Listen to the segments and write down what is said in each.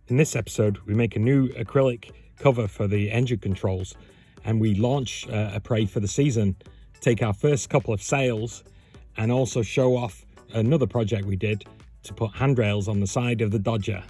In this episode, we make a new acrylic cover for the engine controls, and we launch Après for the season, take our first couple of sails, and also show off another project we did to put handrails on the side of the Dodger.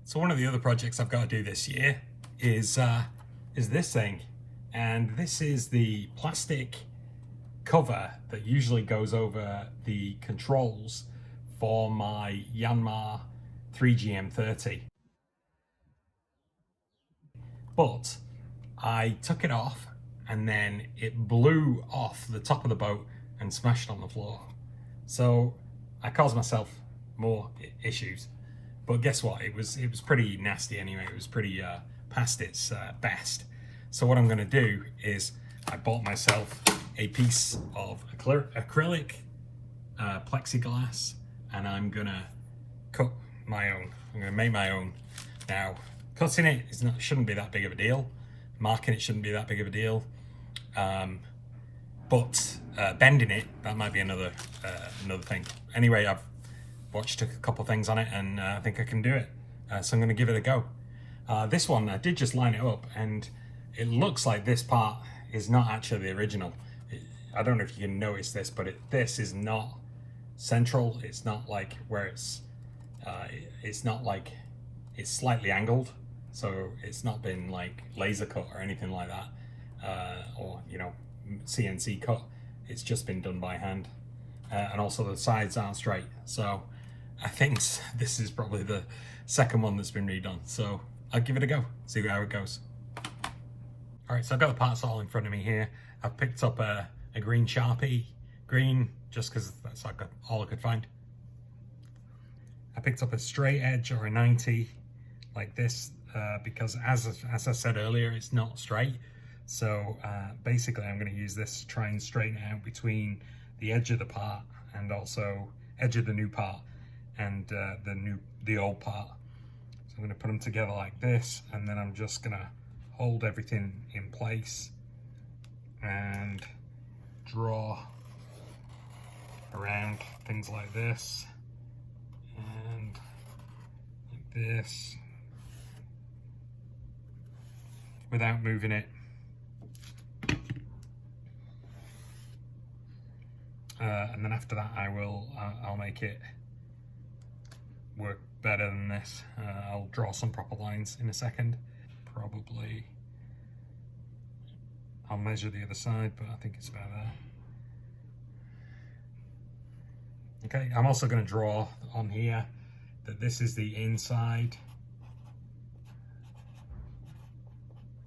So one of the other projects I've got to do this year is this thing, and this is the plastic cover that usually goes over the controls for my Yanmar 3GM30. But I took it off and then it blew off the top of the boat and smashed on the floor. So I caused myself more issues. But guess what? It was pretty nasty anyway. It was pretty past its best. So what I'm going to do is I bought myself a piece of acrylic plexiglass, and I'm going to cut my own. I'm going to make my own. Now, cutting it shouldn't be that big of a deal. Marking it shouldn't be that big of a deal. But bending it, that might be another thing. Anyway, I've watched a couple things on it, and I think I can do it. So I'm going to give it a go. This one, I did just line it up, and it looks like this part is not actually the original. I don't know if you can notice this, but this is not central. It's not like where it's not like it's slightly angled. So it's not been like laser cut or anything like that, or CNC cut. It's just been done by hand. And also the sides aren't straight. So I think this is probably the second one that's been redone. So I'll give it a go, see how it goes. All right, so I've got the parts all in front of me here. I've picked up a green Sharpie, green, just because that's all I could find. I picked up a straight edge or a 90 like this, because as I said earlier, it's not straight. So basically I'm going to use this to try and straighten it out between the edge of the part and also edge of the new part and the old part. So I'm going to put them together like this, and then I'm just going to hold everything in place and draw around things like this and like this without moving it. And then after that I'll make it work better than this. I'll draw some proper lines in a second. Probably I'll measure the other side, but I think it's about there. Okay, I'm also going to draw on here that this is the inside.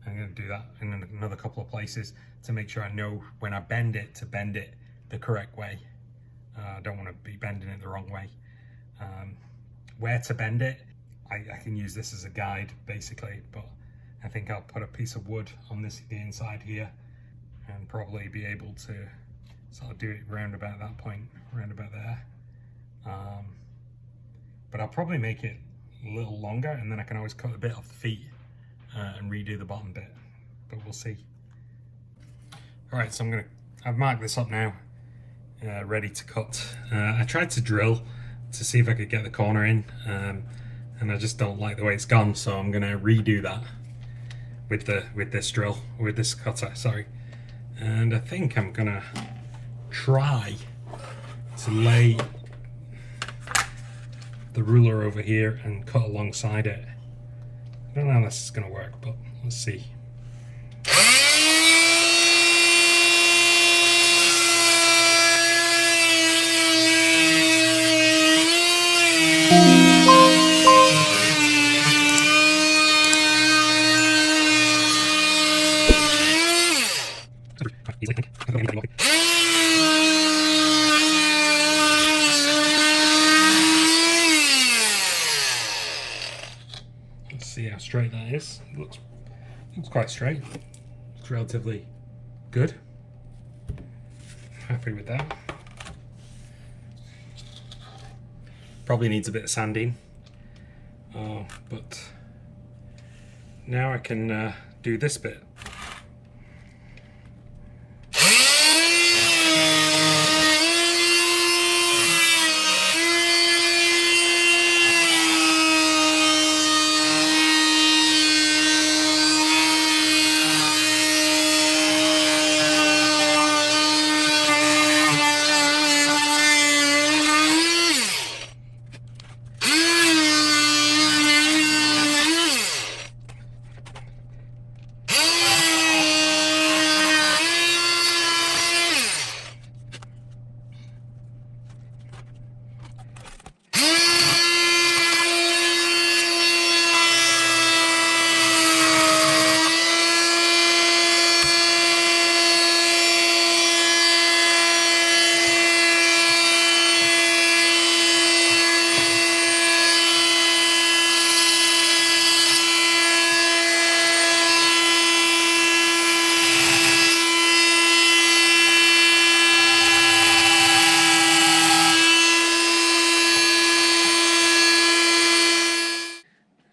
I'm going to do that in another couple of places to make sure I know when I bend it to bend it the correct way. I don't want to be bending it the wrong way. Where to bend it, I can use this as a guide basically, but I think I'll put a piece of wood on the inside here and probably be able to sort of do it round about that point, round about there. But I'll probably make it a little longer, and then I can always cut a bit off the feet and redo the bottom bit, but we'll see. All right, so I've marked this up now, ready to cut. I tried to drill to see if I could get the corner in, and I just don't like the way it's gone, so I'm gonna redo that with this cutter, sorry. And I think I'm gonna try to lay the ruler over here and cut alongside it. I don't know how this is gonna work, but let's see. straight that is. It looks quite straight. It's relatively good. Happy with that. Probably needs a bit of sanding, but now I can do this bit.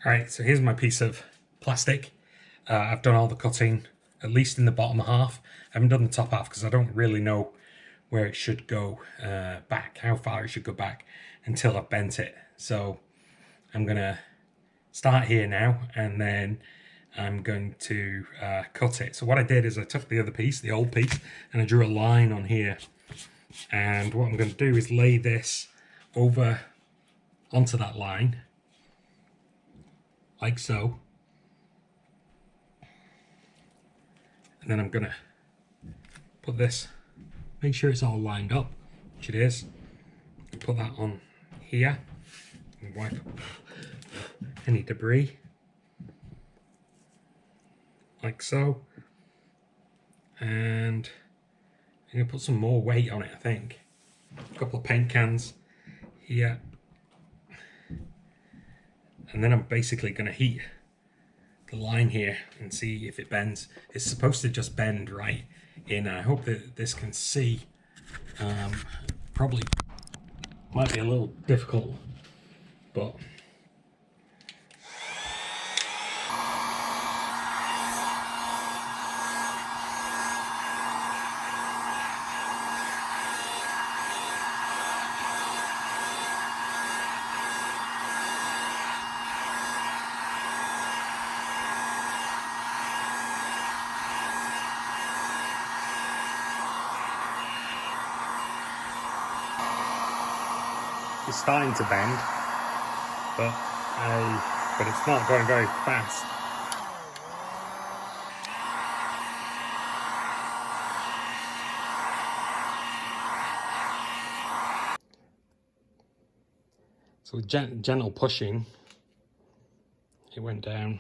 Alright, so here's my piece of plastic. I've done all the cutting, at least in the bottom half. I haven't done the top half because I don't really know where it should go back, how far it should go back until I've bent it. So I'm going to start here now, and then I'm going to cut it. So what I did is I took the other piece, the old piece, and I drew a line on here. And what I'm going to do is lay this over onto that line, like so. And then I'm going to put this, make sure it's all lined up, which it is. Put that on here and wipe up any debris, like so. And I'm going to put some more weight on it, I think. A couple of paint cans here. And then I'm basically going to heat the line here and see if it bends. It's supposed to just bend right in. I hope that this can see. Probably might be a little difficult, but it's starting to bend, but it's not going very fast. So with gentle pushing, it went down.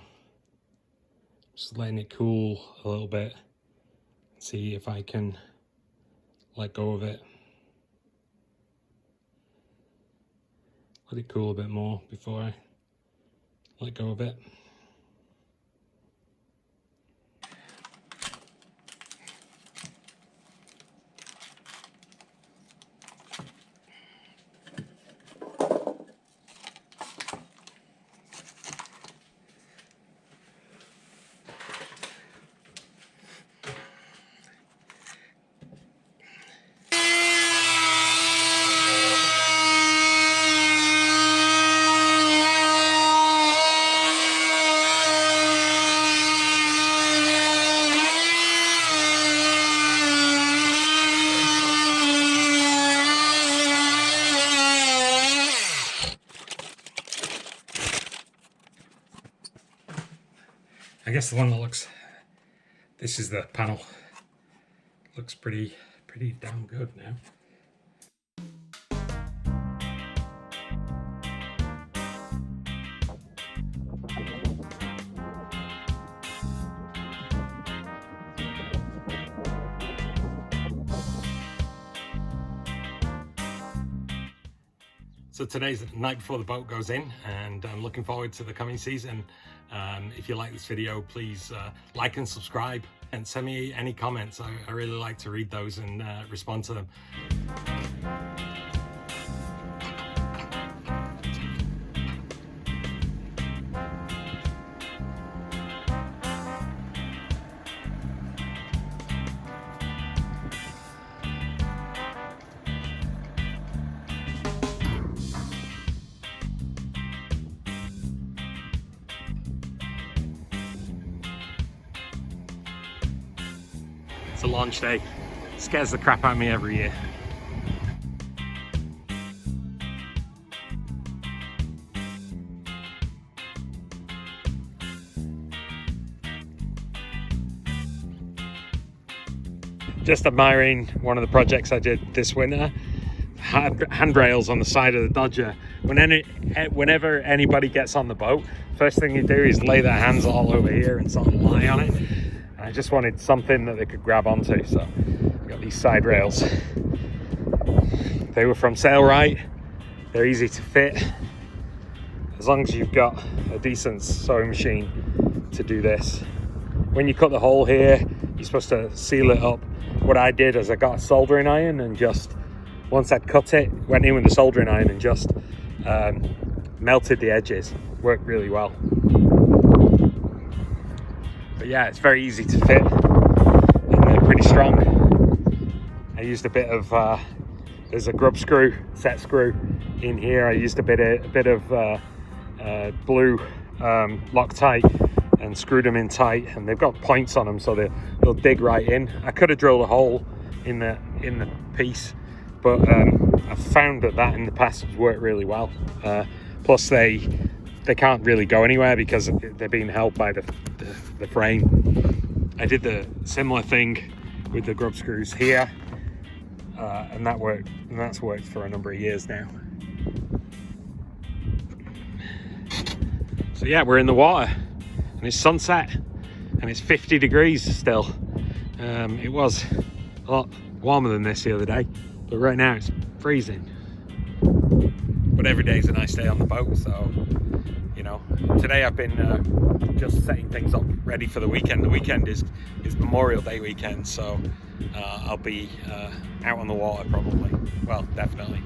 Just letting it cool a little bit. See if I can let go of it. Let it cool a bit more before I let go of it. I guess the one that looks, this is the panel, looks pretty damn good now. So today's the night before the boat goes in, and I'm looking forward to the coming season. If you like this video, please like and subscribe, and send me any comments. I really like to read those and respond to them. It's a launch day. It scares the crap out of me every year. Just admiring one of the projects I did this winter. Handrails on the side of the Dodger. Whenever anybody gets on the boat, first thing you do is lay their hands all over here and sort of lie on it. I just wanted something that they could grab onto, so I got these side rails. They were from Sailrite. They're easy to fit, as long as you've got a decent sewing machine to do this. When you cut the hole here, you're supposed to seal it up. What I did is I got a soldering iron and just, once I'd cut it, went in with the soldering iron and just melted the edges. Worked really well. But yeah, it's very easy to fit, and they're pretty strong. I used a bit of, there's a grub screw, set screw in here. I used a bit of blue Loctite and screwed them in tight, and they've got points on them so they'll dig right in. I could have drilled a hole in the piece, but I've found that in the past has worked really well. Plus they can't really go anywhere because they're being held by the frame. I did the similar thing with the grub screws here, and that worked, and that's worked for a number of years now. So yeah, we're in the water, and it's sunset, and it's 50 degrees still. It was a lot warmer than this the other day, but right now it's freezing. But every day is a nice day on the boat, so you know, today I've been just setting things up ready for the weekend. The weekend is Memorial Day weekend, so I'll be out on the water probably. Well, definitely.